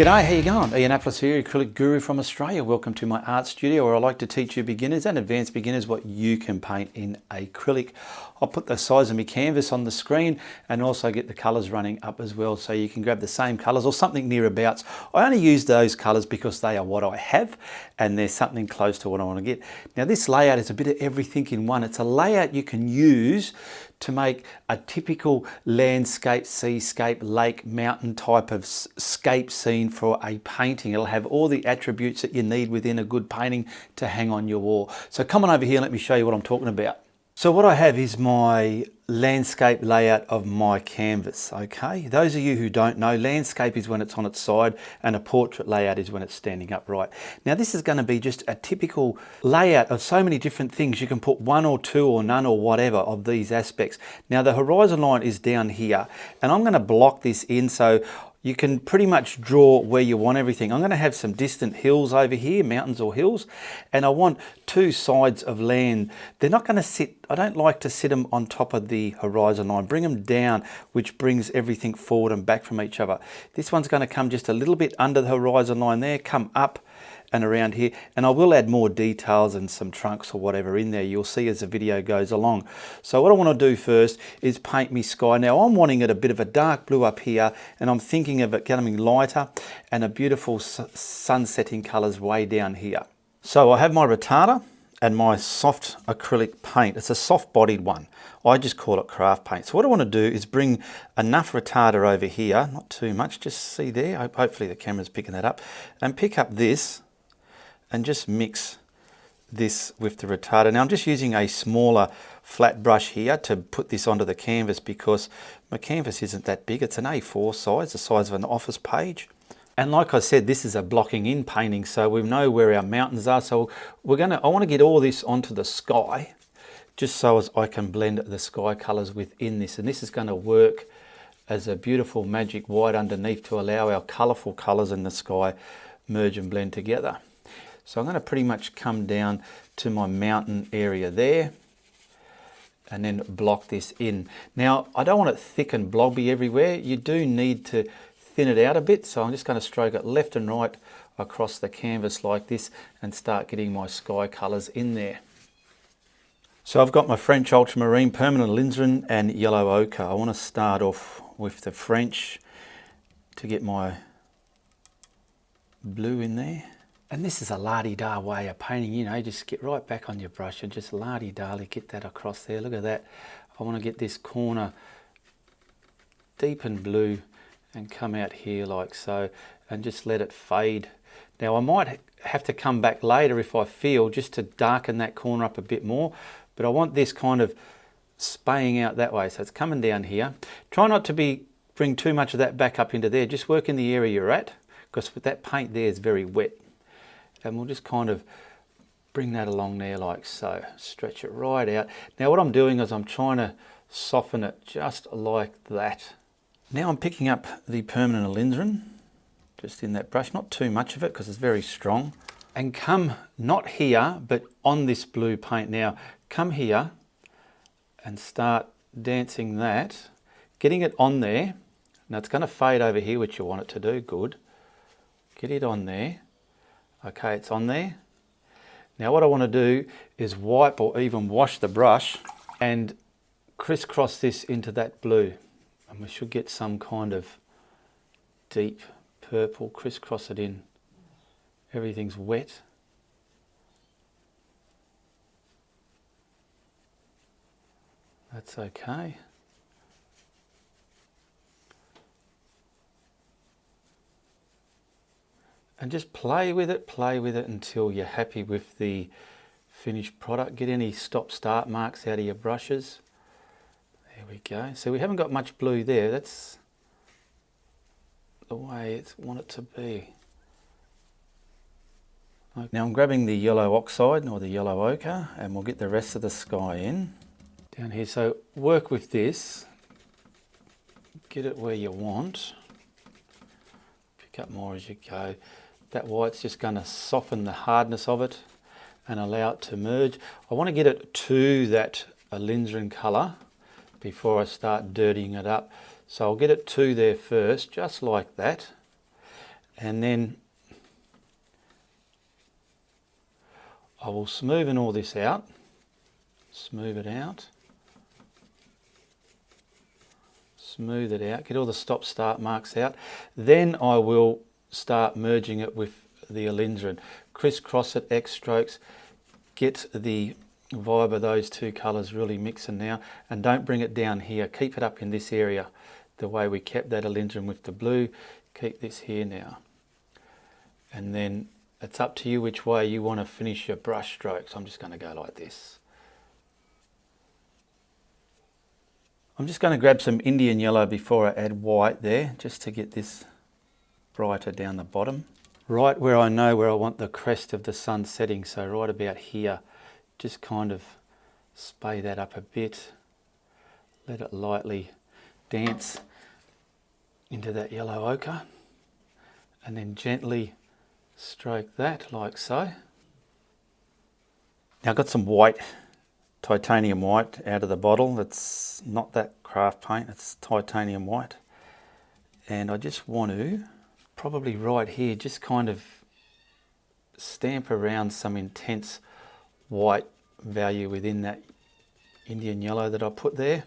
G'day, how you going? Ian Applis here, acrylic guru from Australia. Welcome to my art studio where I like to teach you beginners and advanced beginners what you can paint in acrylic. I'll put the size of my canvas on the screen and also get the colours running up as well so you can grab the same colours or something nearabouts. I only use those colours because they are what I have and they're something close to what I want to get. Now this layout is a bit of everything in one. It's a layout you can use to make a typical landscape, seascape, lake, mountain type of scape scene for a painting. It'll have all the attributes that you need within a good painting to hang on your wall. So come on over here and let me show you what I'm talking about. So what I have is my landscape layout of my canvas, okay? Those of you who don't know, landscape is when it's on its side and a portrait layout is when it's standing upright. Now this is going to be just a typical layout of so many different things. You can put one or two or none or whatever of these aspects. Now the horizon line is down here and I'm going to block this in so you can pretty much draw where you want everything. I'm going to have some distant hills over here, mountains or hills, and I want two sides of land. They're not going to sit, I don't like to sit them on top of the horizon line. Bring them down, which brings everything forward and back from each other. This one's going to come just a little bit under the horizon line there, come up and around here, and I will add more details and some trunks or whatever in there. You'll see as the video goes along. So what I want to do first is paint me sky. Now I'm wanting it a bit of a dark blue up here, and I'm thinking of it getting lighter and a beautiful sunsetting colours way down here. So I have my retarder and my soft acrylic paint. It's a soft bodied one. I just call it craft paint. So what I want to do is bring enough retarder over here, not too much, just see there, hopefully the camera's picking that up, and pick up this and just mix this with the retarder. Now I'm just using a smaller flat brush here to put this onto the canvas because my canvas isn't that big. It's an A4 size, the size of an office page. And like I said, this is a blocking in painting, so we know where our mountains are. So I want to get all this onto the sky just so as I can blend the sky colors within this. And this is going to work as a beautiful magic white underneath to allow our colorful colors in the sky merge and blend together. So I'm going to pretty much come down to my mountain area there and then block this in. Now I don't want it thick and blobby everywhere. You do need to thin it out a bit, so I'm just going to stroke it left and right across the canvas like this and start getting my sky colours in there. So I've got my French ultramarine, permanent alizarin and yellow ochre. I want to start off with the French to get my blue in there. And this is a la-di-da way of painting, you know, just get right back on your brush and just la-di-da-ly get that across there. Look at that. I want to get this corner deep in blue and come out here like so and just let it fade. Now I might have to come back later if I feel just to darken that corner up a bit more, but I want this kind of spaying out that way. So it's coming down here. Try not to bring too much of that back up into there. Just work in the area you're at because with that paint there is very wet. And we'll just kind of bring that along there like so. Stretch it right out. Now what I'm doing is I'm trying to soften it just like that. Now I'm picking up the permanent alizarin, just in that brush, not too much of it because it's very strong. And come, not here, but on this blue paint. Now come here and start dancing that, getting it on there. Now it's going to fade over here, which you want it to do, good. Get it on there. Okay, it's on there. Now what I want to do is wipe or even wash the brush and crisscross this into that blue. And we should get some kind of deep purple, crisscross it in. Everything's wet. That's okay. And just play with it until you're happy with the finished product. Get any stop-start marks out of your brushes. There we go. So we haven't got much blue there. That's the way I want it to be. Okay. Now I'm grabbing the yellow oxide or the yellow ochre and we'll get the rest of the sky in. Down here, so work with this. Get it where you want. Pick up more as you go. That white's just going to soften the hardness of it and allow it to merge. I want to get it to that alizarin colour before I start dirtying it up. So I'll get it to there first, just like that. And then I will smoothen all this out, smooth it out, smooth it out, get all the stop-start marks out. Then I will start merging it with the alizarin. Crisscross it, X strokes, get the vibe of those two colours really mixing now, and don't bring it down here. Keep it up in this area, the way we kept that alizarin with the blue. Keep this here now. And then it's up to you which way you want to finish your brush strokes. I'm just going to go like this. I'm just going to grab some Indian yellow before I add white there, just to get this brighter down the bottom. Right where I know where I want the crest of the sun setting, so right about here. Just kind of spay that up a bit. Let it lightly dance into that yellow ochre. And then gently stroke that like so. Now I've got some white, titanium white out of the bottle. It's not that craft paint, it's titanium white. And I just want to, probably right here, just kind of stamp around some intense white value within that Indian yellow that I put there,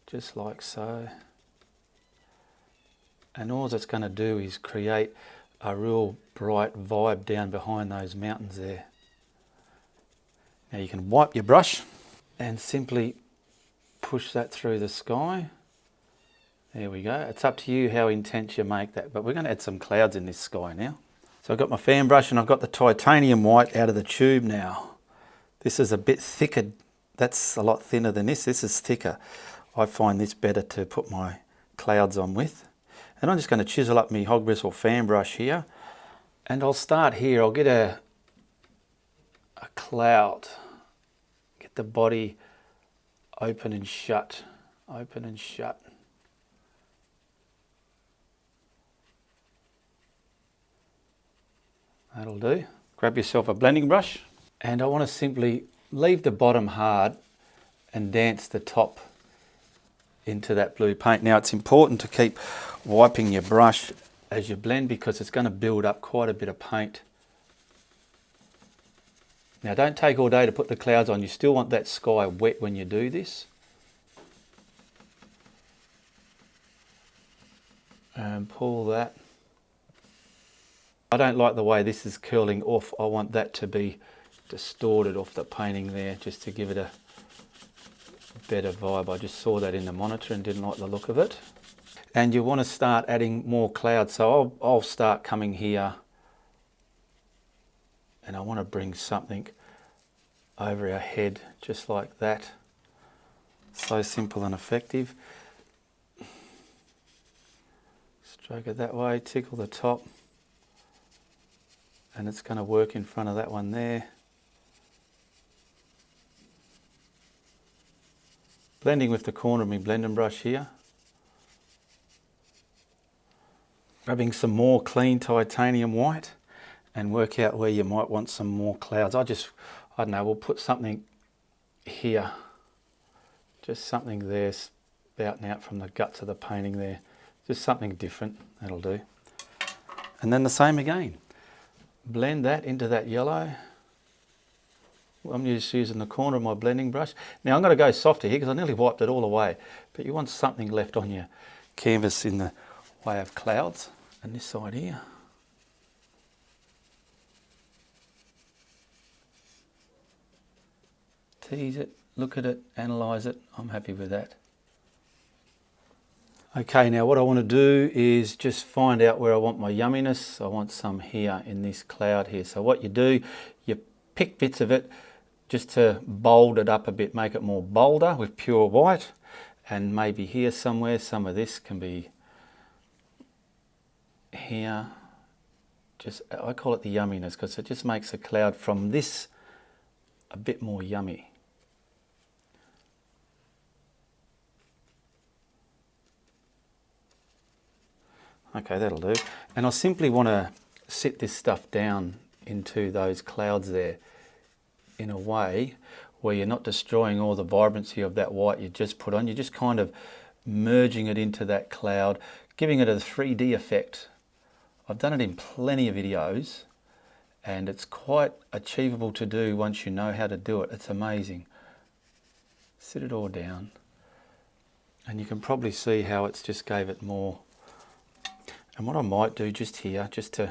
just like so. And all it's going to do is create a real bright vibe down behind those mountains there. Now you can wipe your brush and simply push that through the sky. There we go. It's up to you how intense you make that, but we're going to add some clouds in this sky now. So I've got my fan brush and I've got the titanium white out of the tube now. This is a bit thicker. That's a lot thinner than this. This is thicker. I find this better to put my clouds on with. And I'm just going to chisel up my hog bristle fan brush here. And I'll start here. I'll get a cloud. Get the body open and shut. Open and shut. That'll do. Grab yourself a blending brush, and I want to simply leave the bottom hard and dance the top into that blue paint. Now it's important to keep wiping your brush as you blend because it's going to build up quite a bit of paint. Now don't take all day to put the clouds on. You still want that sky wet when you do this. And pull that. I don't like the way this is curling off. I want that to be distorted off the painting there, just to give it a better vibe. I just saw that in the monitor and didn't like the look of it. And you want to start adding more clouds. So I'll start coming here, and I want to bring something over our head, just like that. So simple and effective. Stroke it that way, tickle the top. And it's going to work in front of that one there. Blending with the corner of my blending brush here. Grabbing some more clean titanium white and work out where you might want some more clouds. I don't know, we'll put something here. Just something there spouting out from the guts of the painting there. Just something different, that'll do. And then the same again. Blend that into that yellow. I'm just using the corner of my blending brush. Now I'm going to go softer here because I nearly wiped it all away. But you want something left on your canvas in the way of clouds. And this side here. Tease it, look at it, analyse it. I'm happy with that. Okay, now what I want to do is just find out where I want my yumminess. I want some here in this cloud here. So what you do, you pick bits of it just to bold it up a bit, make it more bolder with pure white. And maybe here somewhere, some of this can be here. Just, I call it the yumminess because it just makes a cloud from this a bit more yummy. Okay, that'll do. And I simply want to sit this stuff down into those clouds there in a way where you're not destroying all the vibrancy of that white you just put on. You're just kind of merging it into that cloud, giving it a 3D effect I've done it in plenty of videos, and it's quite achievable to do once you know how to do it. It's amazing. Sit it all down, and you can probably see how it's just gave it more. And what I might do just here, just to,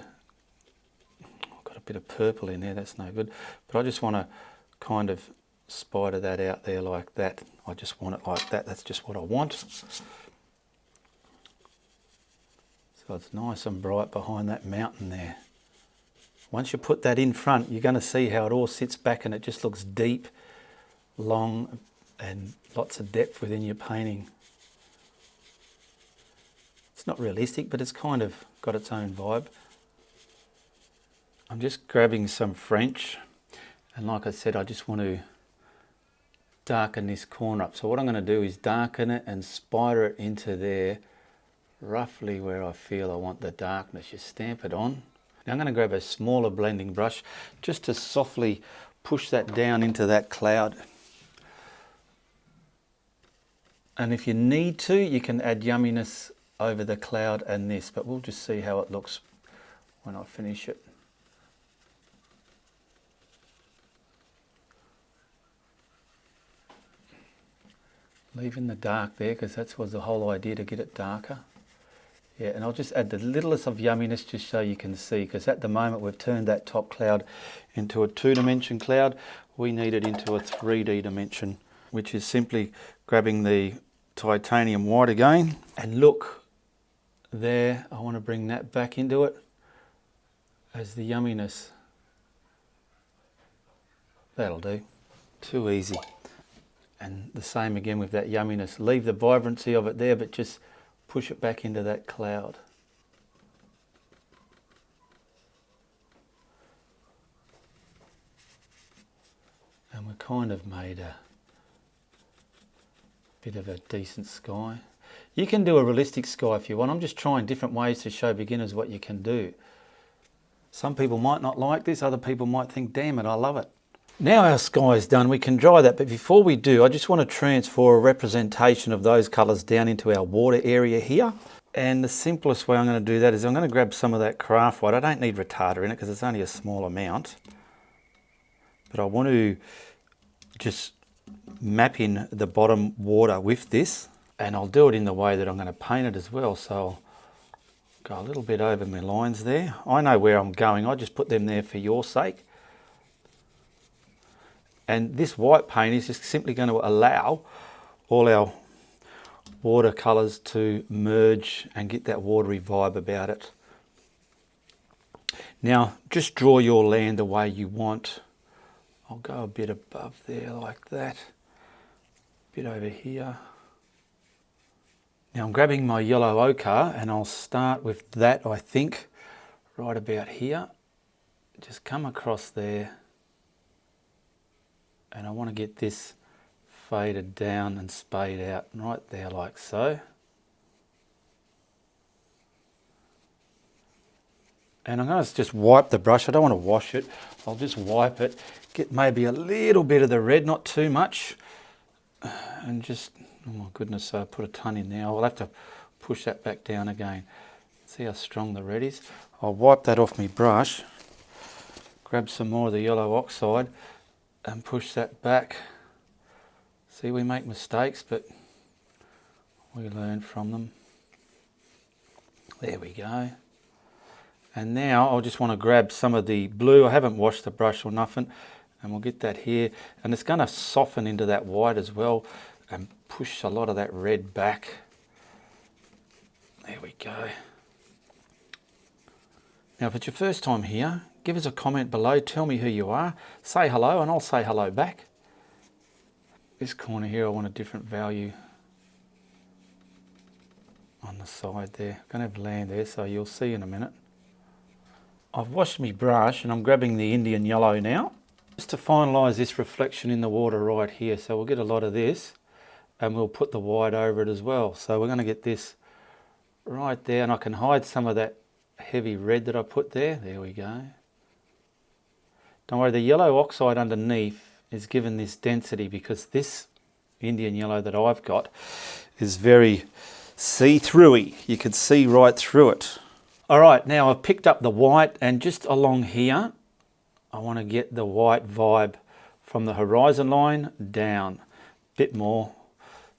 I've got a bit of purple in there, that's no good, but I just want to kind of spider that out there like that. I just want it like that. That's just what I want. So it's nice and bright behind that mountain there. Once you put that in front, you're going to see how it all sits back and it just looks deep, long, and lots of depth within your painting. It's not realistic, but it's kind of got its own vibe. I'm just grabbing some French, and like I said, I just want to darken this corner up. So what I'm going to do is darken it and spider it into there, roughly where I feel I want the darkness. You stamp it on. Now I'm going to grab a smaller blending brush just to softly push that down into that cloud. And if you need to, you can add yumminess over the cloud and this, but we'll just see how it looks when I finish it. Leaving the dark there because that was the whole idea, to get it darker. Yeah, and I'll just add the littlest of yumminess just so you can see, because at the moment we've turned that top cloud into a 2-dimension cloud. We need it into a 3D dimension, which is simply grabbing the titanium white again. And look, there, I want to bring that back into it as the yumminess. That'll do. Too easy. And the same again with that yumminess. Leave the vibrancy of it there, but just push it back into that cloud. And we've kind of made a bit of a decent sky. You can do a realistic sky if you want. I'm just trying different ways to show beginners what you can do. Some people might not like this, other people might think, damn it, I love it. Now our sky is done, we can dry that, but before we do, I just want to transfer a representation of those colours down into our water area here. And the simplest way I'm going to do that is I'm going to grab some of that craft white. I don't need retarder in it because it's only a small amount. But I want to just map in the bottom water with this. And I'll do it in the way that I'm going to paint it as well. So I'll go a little bit over my lines there. I know where I'm going, I just put them there for your sake. And this white paint is just simply going to allow all our watercolours to merge and get that watery vibe about it. Now, just draw your land the way you want. I'll go a bit above there like that, a bit over here. Now I'm grabbing my yellow ochre and I'll start with that, I think, right about here. Just come across there. And I want to get this faded down and spayed out right there like so. And I'm going to just wipe the brush. I don't want to wash it. I'll just wipe it, get maybe a little bit of the red, not too much. And just, oh my goodness, so I put a ton in there. I'll have to push that back down again. See how strong the red is? I'll wipe that off my brush, grab some more of the yellow oxide, and push that back. See, we make mistakes, but we learn from them. There we go. And now I'll just want to grab some of the blue. I haven't washed the brush or nothing, and we'll get that here. And it's going to soften into that white as well and push a lot of that red back. There we go. Now, if it's your first time here, give us a comment below, tell me who you are, say hello and I'll say hello back. This corner here, I want a different value on the side there. I'm going to have land there, so you'll see in a minute. I've washed my brush and I'm grabbing the Indian yellow now, just to finalise this reflection in the water right here. So we'll get a lot of this and we'll put the white over it as well. So we're going to get this right there, and I can hide some of that heavy red that I put there. There we go. Don't worry, the yellow oxide underneath is given this density because this Indian yellow that I've got is very see-throughy. You can see right through it. All right, now I've picked up the white, and just along here, I want to get the white vibe from the horizon line down a bit more.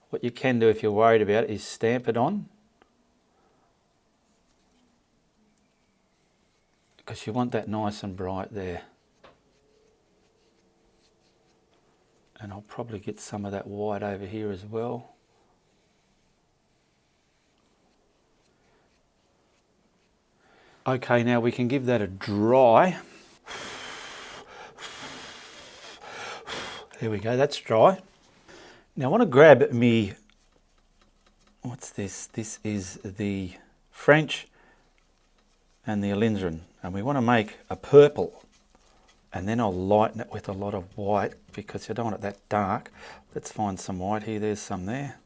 What you can do if you're worried about it is stamp it on, because you want that nice and bright there. And I'll probably get some of that white over here as well. Okay, now we can give that a dry. There we go, that's dry. Now I want to grab me, what's this? This is the French and the alizarin, and we want to make a purple. And then I'll lighten it with a lot of white because you don't want it that dark. Let's find some white here, there's some there.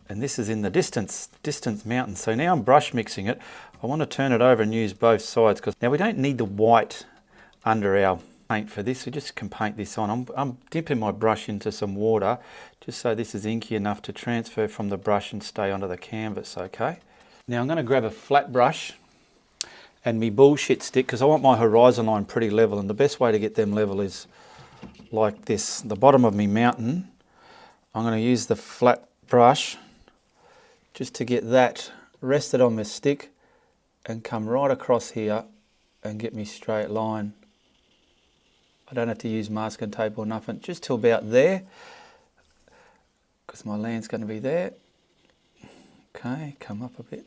And this is in the distance mountain. So now I'm brush mixing it. I want to turn it over and use both sides, because now we don't need the white under our paint for this. We just can paint this on. I'm dipping my brush into some water just so this is inky enough to transfer from the brush and stay onto the canvas, okay? Now I'm going to grab a flat brush and me bullshit stick, because I want my horizon line pretty level, and the best way to get them level is like this. The bottom of me mountain, I'm going to use the flat brush just to get that rested on my stick and come right across here and get me straight line. I don't have to use masking tape or nothing, just till about there, because my land's going to be there. Okay, come up a bit.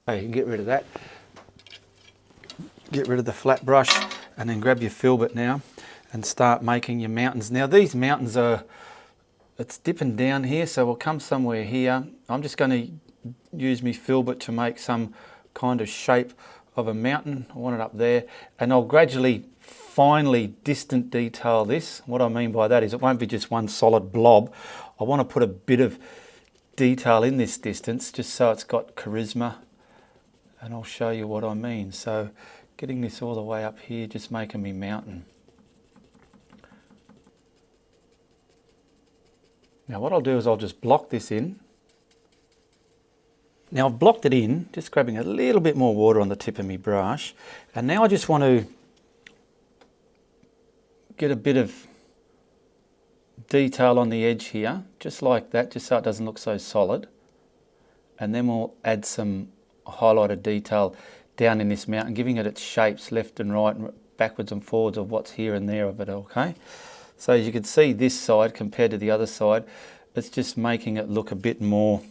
Okay, you can get rid of that. Get rid of the flat brush and then grab your filbert now and start making your mountains. Now these mountains are, it's dipping down here, so we'll come somewhere here. I'm just going to use my filbert to make some kind of shape of a mountain. I want it up there, and I'll gradually finely distant detail this. What I mean by that is it won't be just one solid blob. I want to put a bit of detail in this distance just so it's got charisma, and I'll show you what I mean. So getting this all the way up here, just making me mountain. Now what I'll do is I'll just block this in. Now I've blocked it in, just grabbing a little bit more water on the tip of my brush. And now I just want to get a bit of detail on the edge here, just like that, just so it doesn't look so solid. And then we'll add some highlighted detail down in this mountain, giving it its shapes left and right and backwards and forwards of what's here and there of it, okay? So as you can see, this side compared to the other side, it's just making it look a bit more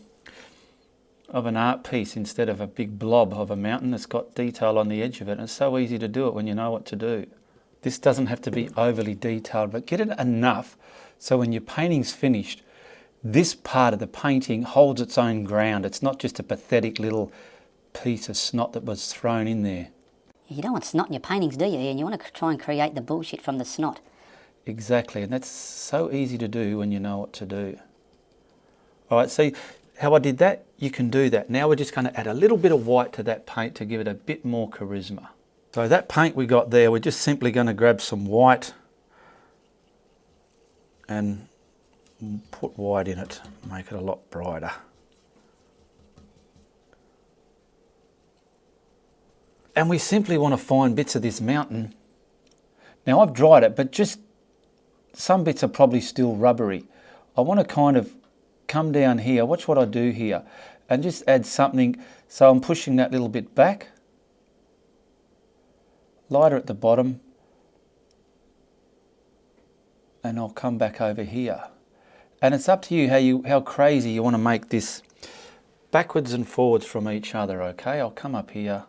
of an art piece instead of a big blob of a mountain that's got detail on the edge of it. And it's so easy to do it when you know what to do. This doesn't have to be overly detailed, but get it enough so when your painting's finished, this part of the painting holds its own ground. It's not just a pathetic little piece of snot that was thrown in there. You don't want snot in your paintings, do you? And you want to try and create the bullshit from the snot. Exactly, and that's so easy to do when you know what to do. All right, see how I did that? You can do that. Now we're just going to add a little bit of white to that paint to give it a bit more charisma. So that paint we got there, we're just simply going to grab some white and put white in it, make it a lot brighter. And we simply want to find bits of this mountain. Now I've dried it, but just some bits are probably still rubbery. I want to kind of come down here, watch what I do here, and just add something. So I'm pushing that little bit back, lighter at the bottom, and I'll come back over here. And it's up to you how crazy you want to make this backwards and forwards from each other, okay? I'll come up here,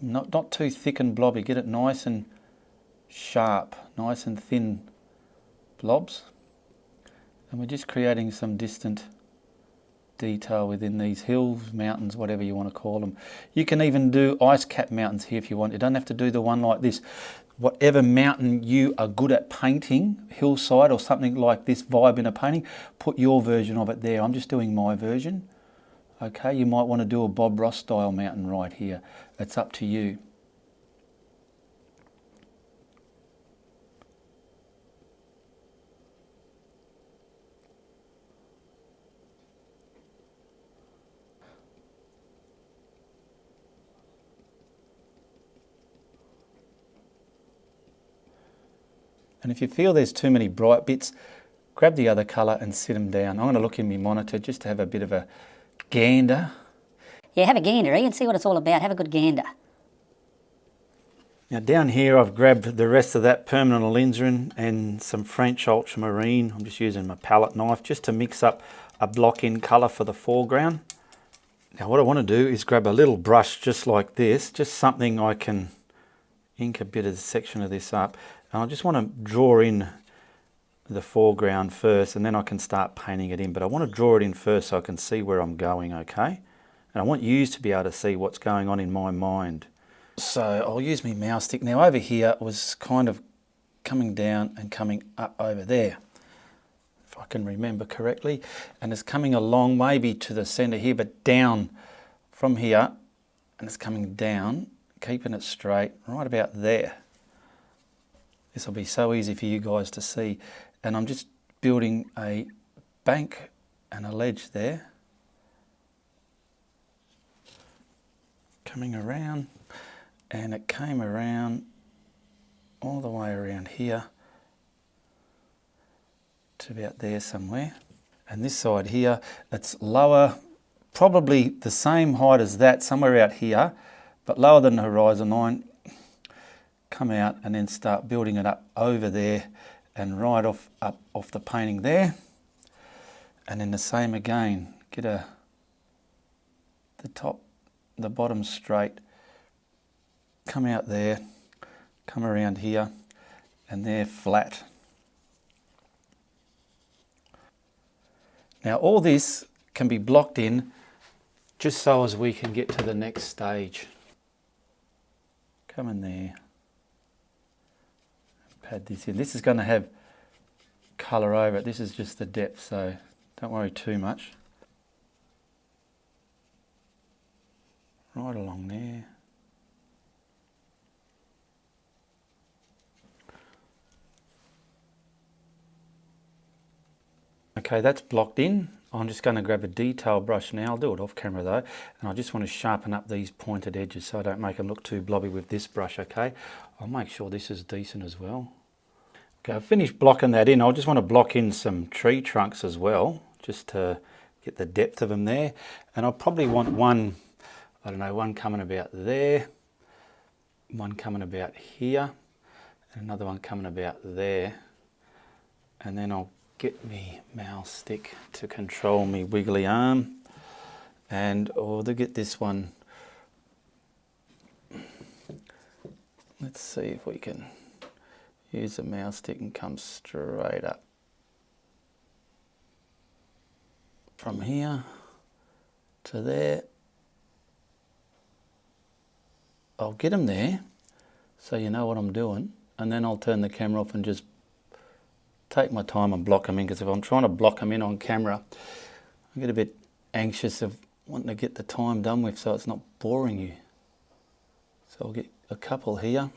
not too thick and blobby, get it nice and sharp, nice and thin blobs. And we're just creating some distant detail within these hills, mountains, whatever you want to call them. You can even do ice cap mountains here if you want. You don't have to do the one like this. Whatever mountain you are good at painting, hillside or something like this vibe in a painting, put your version of it there. I'm just doing my version. Okay, you might want to do a Bob Ross style mountain right here. It's up to you. And if you feel there's too many bright bits, grab the other colour and sit them down. I'm going to look in my monitor just to have a bit of a gander. Yeah, have a gander, Ian, see what it's all about. Have a good gander. Now down here I've grabbed the rest of that permanent alizarin and some French ultramarine. I'm just using my palette knife just to mix up a block-in colour for the foreground. Now what I want to do is grab a little brush just like this, just something I can ink a bit of the section of this up. And I just want to draw in the foreground first, and then I can start painting it in. But I want to draw it in first so I can see where I'm going, okay? And I want you to be able to see what's going on in my mind. So I'll use my mouse stick. Now over here was kind of coming down and coming up over there, if I can remember correctly. And it's coming along maybe to the center here, but down from here, and it's coming down, keeping it straight, right about there. This will be so easy for you guys to see. And I'm just building a bank and a ledge there. Coming around. And it came around all the way around here to about there somewhere. And this side here, it's lower, probably the same height as that, somewhere out here, but lower than the horizon line. Come out and then start building it up over there and right off the painting there. And then the same again, get the top, the bottom straight. Come out there, come around here, and they're flat. Now all this can be blocked in just so as we can get to the next stage. Come in there, pad this in. This is going to have colour over it. This is just the depth, so don't worry too much. Right along there. Okay, that's blocked in. I'm just going to grab a detail brush now. I'll do it off camera though. And I just want to sharpen up these pointed edges so I don't make them look too blobby with this brush, okay? I'll make sure this is decent as well. Okay, I've finished blocking that in. I just want to block in some tree trunks as well, just to get the depth of them there. And I'll probably want one, I don't know, one coming about there, one coming about here, and another one coming about there. And then I'll get me mouse stick to control me wiggly arm, and or to get this one. Let's see if we can use the mouse stick and come straight up from here to there. I'll get them there so you know what I'm doing, and then I'll turn the camera off and just take my time and block them in, because if I'm trying to block them in on camera, I get a bit anxious of wanting to get the time done with so it's not boring you. So I'll get a couple here,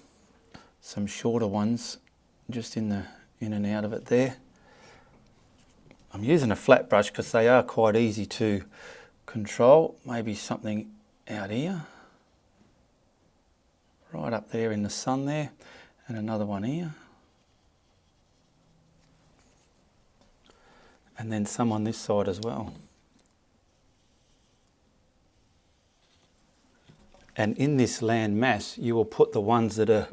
some shorter ones just in and out of it there. I'm using a flat brush because they are quite easy to control. Maybe something out here, right up there in the sun there, and another one here. And then some on this side as well. And in this land mass, you will put the ones that are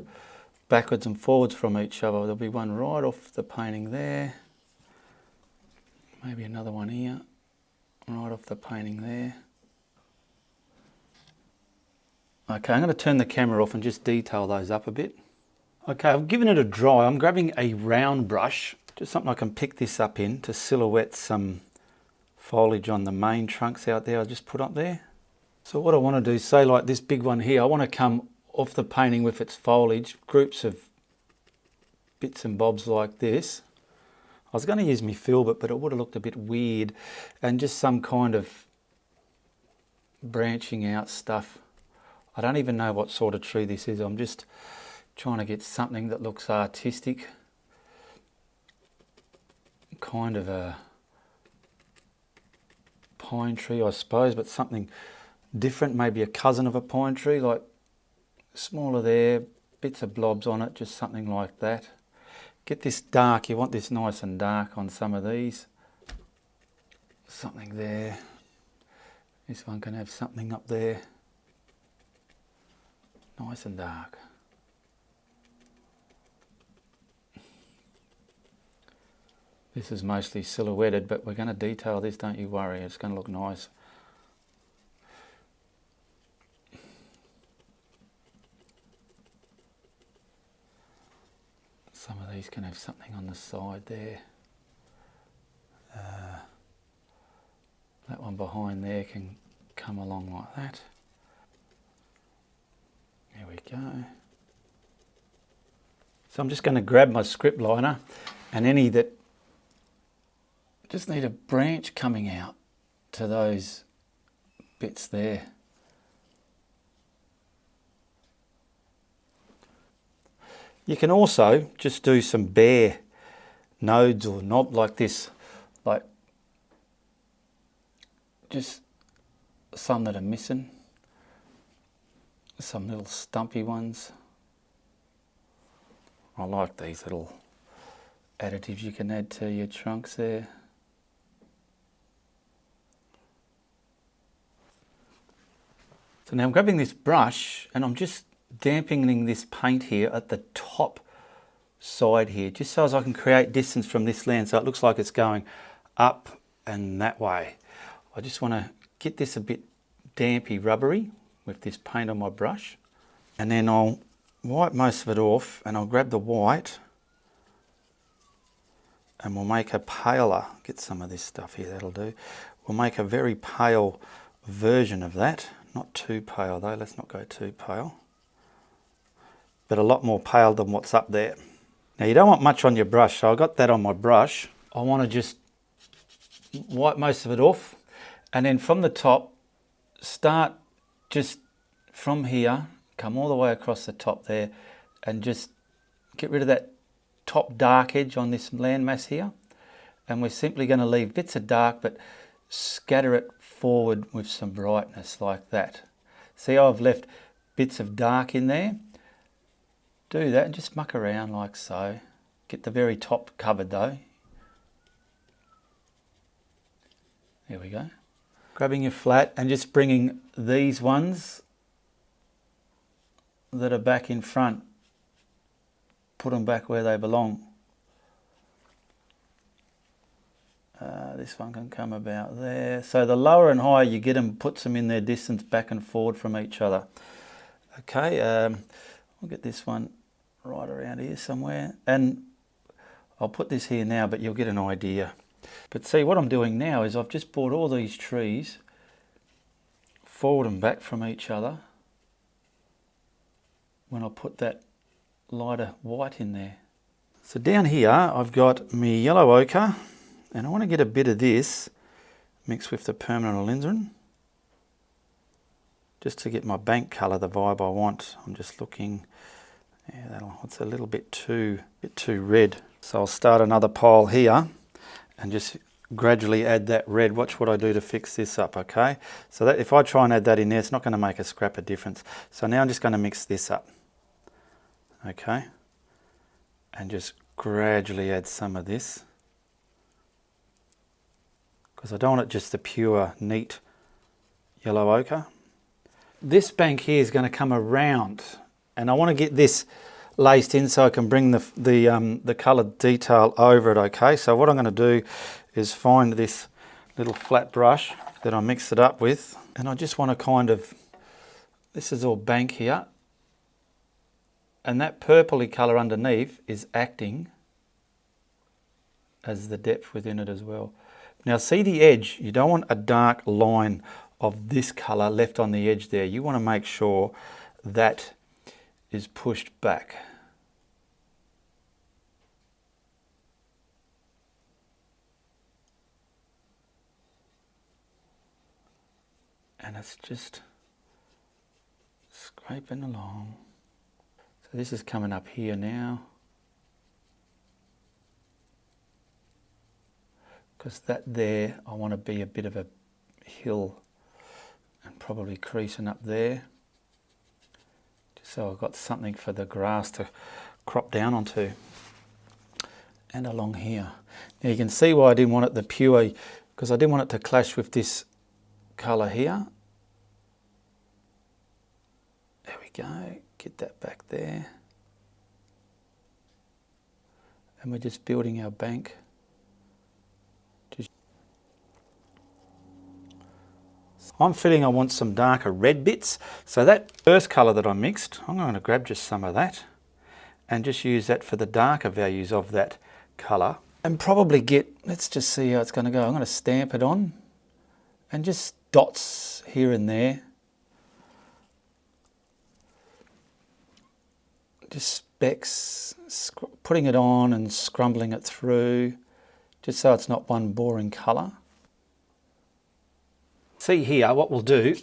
backwards and forwards from each other. There'll be one right off the painting there. Maybe another one here, right off the painting there. Okay, I'm going to turn the camera off and just detail those up a bit. Okay, I've given it a dry. I'm grabbing a round brush, just something I can pick this up in to silhouette some foliage on the main trunks out there I just put up there. So what I want to do, say like this big one here, I want to come off the painting with its foliage, groups of bits and bobs like this. I was going to use my filbert, but it would have looked a bit weird, and just some kind of branching out stuff. I don't even know what sort of tree this is. I'm just trying to get something that looks artistic. Kind of a pine tree, I suppose, but something different, maybe a cousin of a pine tree, like smaller there, bits of blobs on it, just something like that. get this dark. You want this nice and dark on some of these. Something there. This one can have something up there. Nice and dark. This is mostly silhouetted, but we're going to detail this, don't you worry, it's going to look nice. Some of these can have something on the side there. That one behind there can come along like that. There we go. So I'm just going to grab my script liner, and any that just need a branch coming out to those bits there. You can also just do some bare nodes or knob like this, like just some that are missing, some little stumpy ones. I like these little additives you can add to your trunks there. So now I'm grabbing this brush and I'm just dampening this paint here at the top side here, just so as I can create distance from this land so it looks like it's going up and that way. I just want to get this a bit dampy, rubbery with this paint on my brush, and then I'll wipe most of it off and I'll grab the white and we'll make a paler, get some of this stuff here, that'll do. We'll make a very pale version of that, not too pale though, let's not go too pale, but a lot more pale than what's up there. Now you don't want much on your brush, so I got that on my brush. I want to just wipe most of it off, and then from the top, start just from here, come all the way across the top there, and just get rid of that top dark edge on this landmass here. And we're simply going to leave bits of dark, but scatter it forward with some brightness like that. See how I've left bits of dark in there? Do that and just muck around like so. Get the very top covered though. There we go. Grabbing your flat and just bringing these ones that are back in front, put them back where they belong. This one can come about there. So the lower and higher you get them, puts them in their distance back and forward from each other. Okay, I'll get this one right around here somewhere, and I'll put this here now, but you'll get an idea. But see, what I'm doing now is I've just brought all these trees forward and back from each other when I put that lighter white in there. So down here I've got my yellow ochre, and I want to get a bit of this mixed with the permanent alizarin just to get my bank colour, the vibe I want. I'm just looking, yeah, it's a little bit too red. So I'll start another pile here and just gradually add that red. Watch what I do to fix this up, okay? So that if I try and add that in there, it's not going to make a scrap of difference. So now I'm just going to mix this up, okay? And just gradually add some of this, because I don't want it just the pure, neat yellow ochre. This bank here is going to come around, and I want to get this laced in so I can bring the coloured detail over it, okay? So what I'm going to do is find this little flat brush that I mixed it up with, and I just want to kind of, this is all bank here, and that purpley colour underneath is acting as the depth within it as well. Now see the edge, you don't want a dark line of this colour left on the edge there. You want to make sure that is pushed back. And it's just scraping along. So this is coming up here now, because that there, I want to be a bit of a hill and probably creasing up there, just so I've got something for the grass to crop down onto. and along here. Now you can see why I didn't want it the pure, because I didn't want it to clash with this colour here. There we go, get that back there. And we're just building our bank. I'm feeling I want some darker red bits. So that first colour that I mixed, I'm going to grab just some of that and just use that for the darker values of that colour. And probably get, let's just see how it's going to go. I'm going to stamp it on and just dots here and there. Just specks, putting it on and scrumbling it through, just so it's not one boring colour. See here, what we'll do,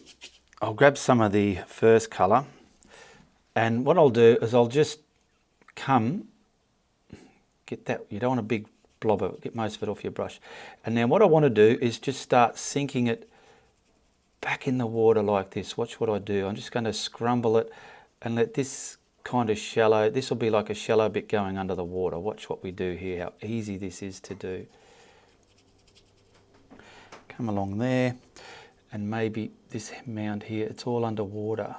I'll grab some of the first colour, and what I'll do is I'll just come, get that, you don't want a big blob of it, get most of it off your brush. And now what I want to do is just start sinking it back in the water like this. Watch what I do. I'm just going to scrumble it and let this kind of shallow, this will be like a shallow bit going under the water. Watch what we do here, how easy this is to do. Come along there, and maybe this mound here, it's all underwater.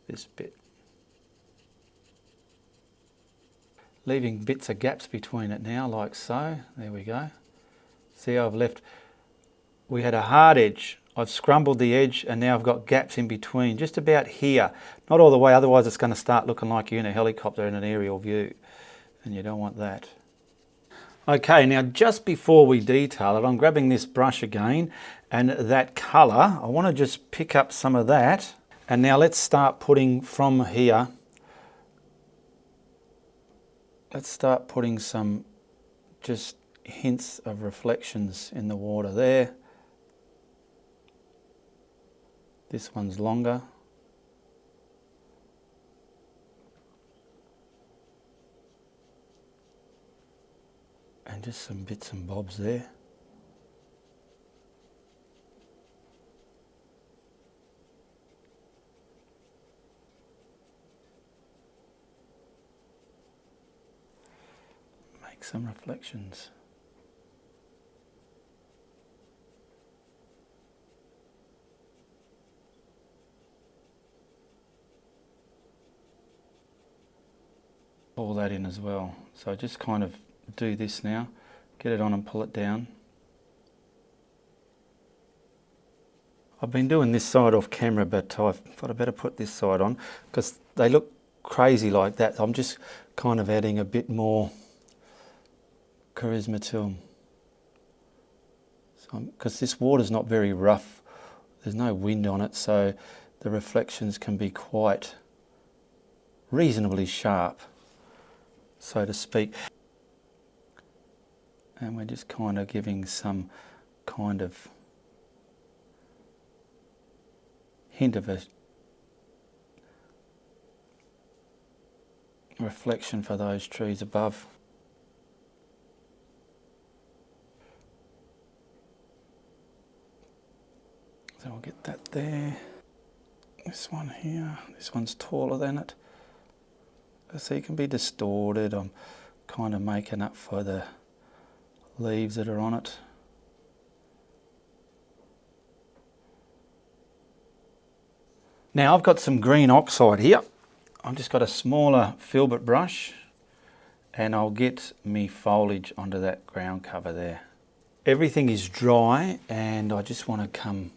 This bit. Leaving bits of gaps between it now, like so. There we go. See how I've left, we had a hard edge. I've scrumbled the edge and now I've got gaps in between, just about here. Not all the way, otherwise it's going to start looking like you're in a helicopter in an aerial view. And you don't want that. Okay, now just before we detail it, I'm grabbing this brush again, and that colour, I want to just pick up some of that. And now let's start putting from here, let's start putting some just hints of reflections in the water there. This one's longer. And just some bits and bobs there. Make some reflections. Pull that in as well. So just kind of do this now, get it on and pull it down. I've been doing this side off camera, but I thought I better put this side on because they look crazy like that. I'm just kind of adding a bit more charisma to them. Because this water's not very rough, there's no wind on it, so the reflections can be quite reasonably sharp, so to speak. And we're just kind of giving some kind of hint of a reflection for those trees above. So I'll get that there. This one here, this one's taller than it. So you can be distorted. I'm kind of making up for the leaves that are on it. Now I've got some green oxide here. I've just got a smaller filbert brush and I'll get me foliage onto that ground cover there. Everything is dry and I just want to come,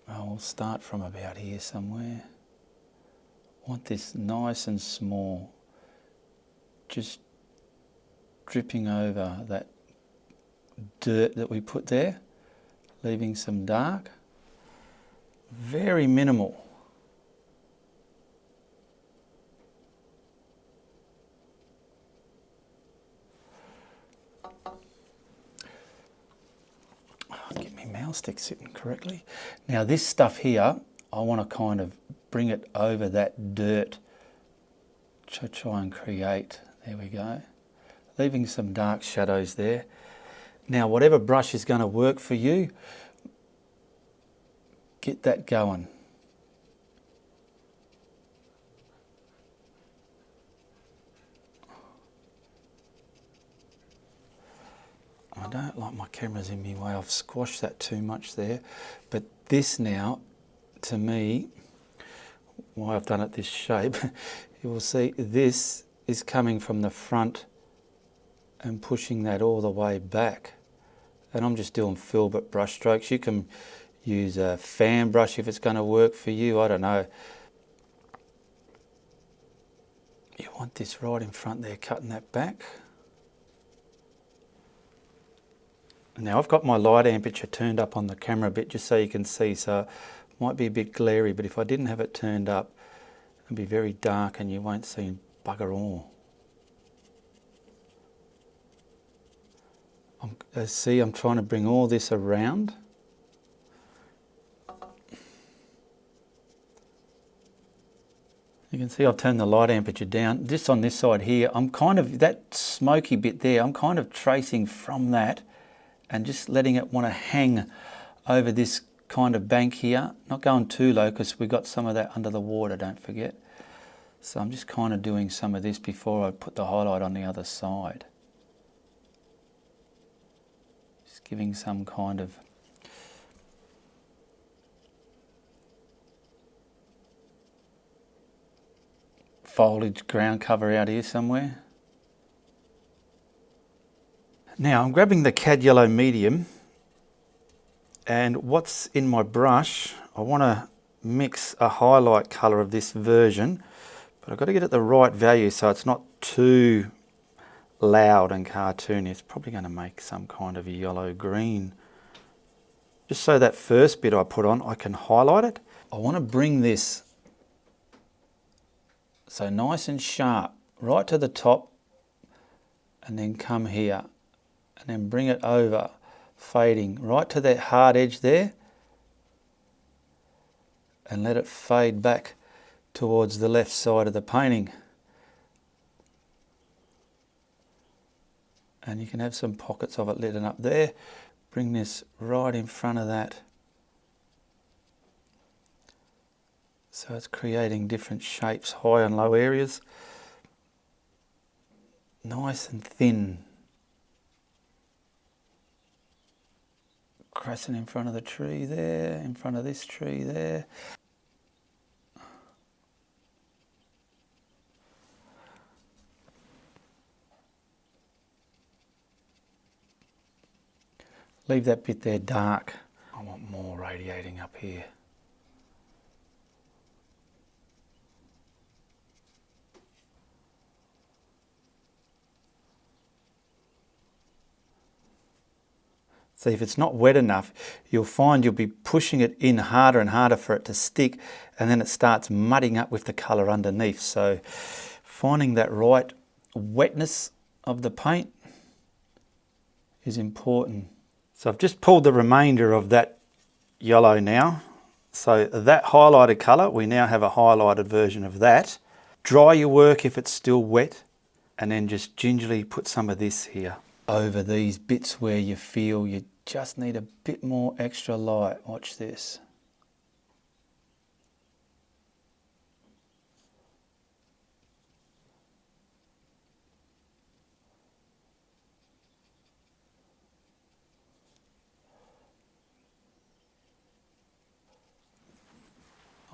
I'll start from about here somewhere. I want this nice and small, just dripping over that dirt that we put there, leaving some dark. Very minimal. Get my mouse stick sitting correctly. Now this stuff here, I want to kind of bring it over that dirt to try and create, there we go, leaving some dark shadows there. Now whatever brush is going to work for you, get that going. I don't like my cameras in my way. I've squashed that too much there. But this now, to me, why I've done it this shape, you will see this is coming from the front and pushing that all the way back. And I'm just doing filbert brush strokes. You can use a fan brush if it's going to work for you. I don't know. You want this right in front there, cutting that back. Now I've got my light amperature turned up on the camera a bit just so you can see, so it might be a bit glary, but if I didn't have it turned up, it'd be very dark and you won't see bugger all. See, I'm trying to bring all this around. You can see I've turned the light amperature down. Just on this side here, I'm kind of, that smoky bit there, I'm kind of tracing from that and just letting it want to hang over this kind of bank here. Not going too low because we've got some of that under the water, don't forget. So I'm just kind of doing some of this before I put the highlight on the other side. Just giving some kind of foliage ground cover out here somewhere. Now I'm grabbing the Cad Yellow Medium, and what's in my brush, I want to mix a highlight colour of this version, but I've got to get it the right value so it's not too loud and cartoony. It's probably going to make some kind of yellow green. Just so that first bit I put on, I can highlight it. I want to bring this so nice and sharp right to the top, and then come here and then bring it over, fading right to that hard edge there, and let it fade back towards the left side of the painting. And you can have some pockets of it lit up there. Bring this right in front of that. So it's creating different shapes, high and low areas. Nice and thin. Crescent in front of the tree there, in front of this tree there. Leave that bit there dark. I want more radiating up here. So if it's not wet enough, you'll find you'll be pushing it in harder and harder for it to stick, and then it starts mudding up with the colour underneath. So finding that right wetness of the paint is important. So I've just pulled the remainder of that yellow now. So that highlighted colour, we now have a highlighted version of that. Dry your work if it's still wet, and then just gingerly put some of this here over these bits where you feel you just need a bit more extra light. Watch this.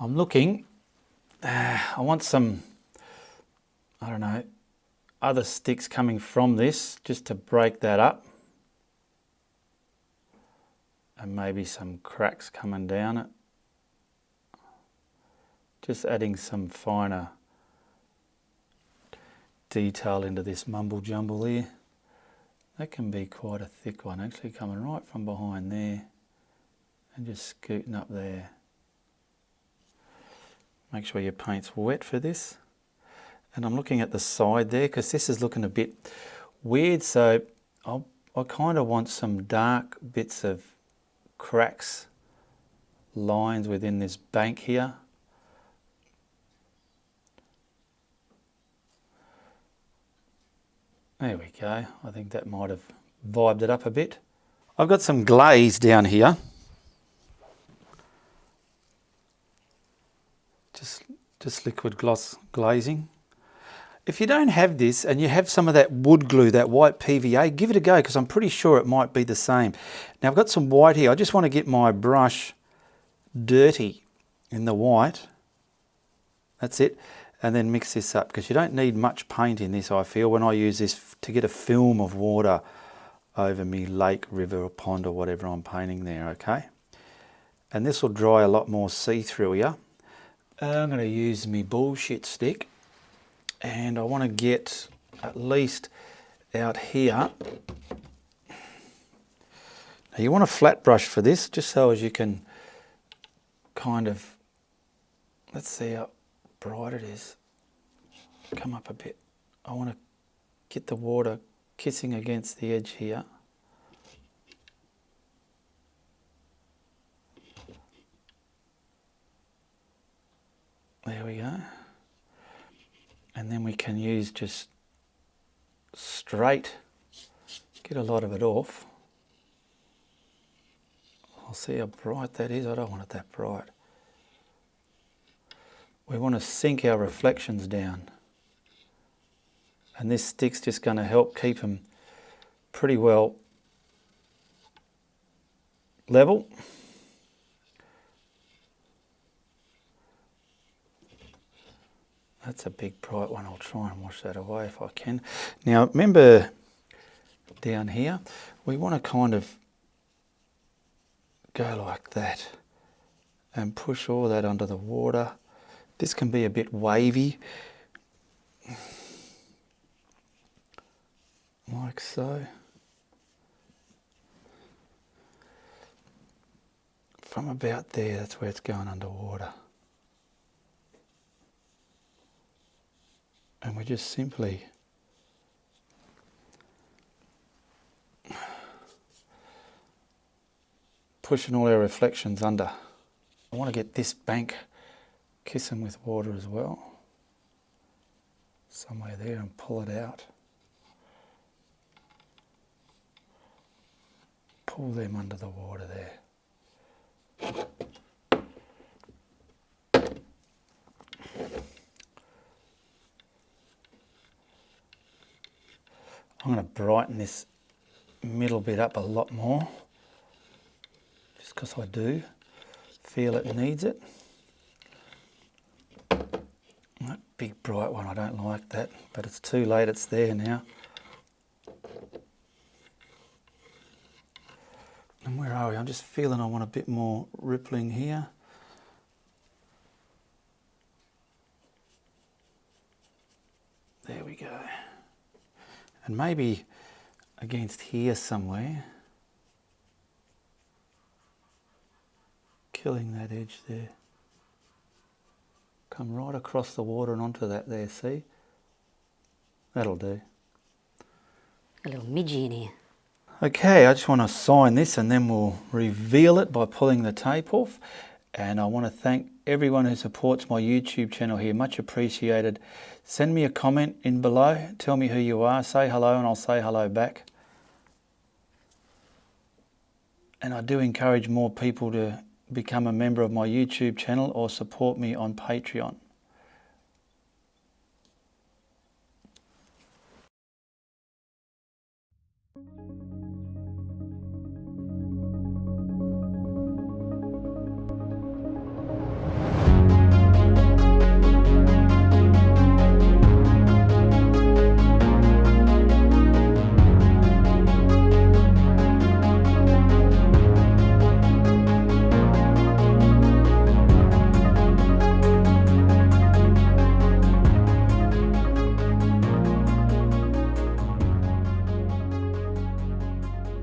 I'm looking, I want some, I don't know, other sticks coming from this just to break that up. And maybe some cracks coming down it. Just adding some finer detail into this mumble jumble here. That can be quite a thick one, actually coming right from behind there and just scooting up there. Make sure your paint's wet for this. And I'm looking at the side there because this is looking a bit weird, so I kind of want some dark bits of cracks, lines within this bank here. There we go. I think that might have vibed it up a bit. I've got some glaze down here. Just liquid gloss glazing. if you don't have this and you have some of that wood glue, that white PVA, give it a go, because I'm pretty sure it might be the same. Now I've got some white here. I just want to get my brush dirty in the white. That's it. And then mix this up, because you don't need much paint in this, I feel, when I use this to get a film of water over me lake, river or pond or whatever I'm painting there, okay? And this will dry a lot more see-through here. I'm going to use my bullshit stick, and I want to get at least out here. Now you want a flat brush for this, just so as you can kind of, let's see how bright it is. Come up a bit. I want to get the water kissing against the edge here. There we go. And then we can use just straight, get a lot of it off. I'll see how bright that is. I don't want it that bright. We want to sink our reflections down. And this stick's just going to help keep them pretty well level. That's a big bright one. I'll try and wash that away if I can. Now remember down here, we want to kind of go like that and push all that under the water. This can be a bit wavy, like so. From about there, that's where it's going underwater. And we just simply pushing all our reflections under. I want to get this bank kissing with water as well. Somewhere there, and pull it out. Pull them under the water there. I'm going to brighten this middle bit up a lot more, just because I do feel it needs it. That big bright one, I don't like that, but it's too late, it's there now. And where are we? I'm just feeling I want a bit more rippling here. There we go. And maybe against here somewhere, killing that edge there. Come right across the water and onto that there, see? That'll do. A little midgie in here. Okay, I just want to sign this and then we'll reveal it by pulling the tape off. And I want to thank everyone who supports my YouTube channel here, much appreciated. Send me a comment in below, tell me who you are, say hello and I'll say hello back. And I do encourage more people to become a member of my YouTube channel or support me on Patreon.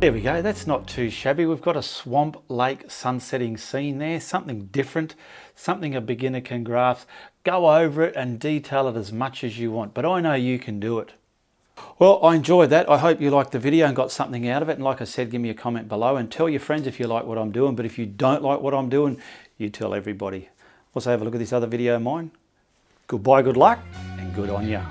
There we go, that's not too shabby. We've got a swamp lake sunsetting scene there, something different, something a beginner can grasp. Go over it and detail it as much as you want, but I know you can do it. Well, I enjoyed that. I hope you liked the video and got something out of it. And like I said, give me a comment below and tell your friends if you like what I'm doing. But if you don't like what I'm doing, you tell everybody. Also have a look at this other video of mine. Goodbye, good luck, and good on ya.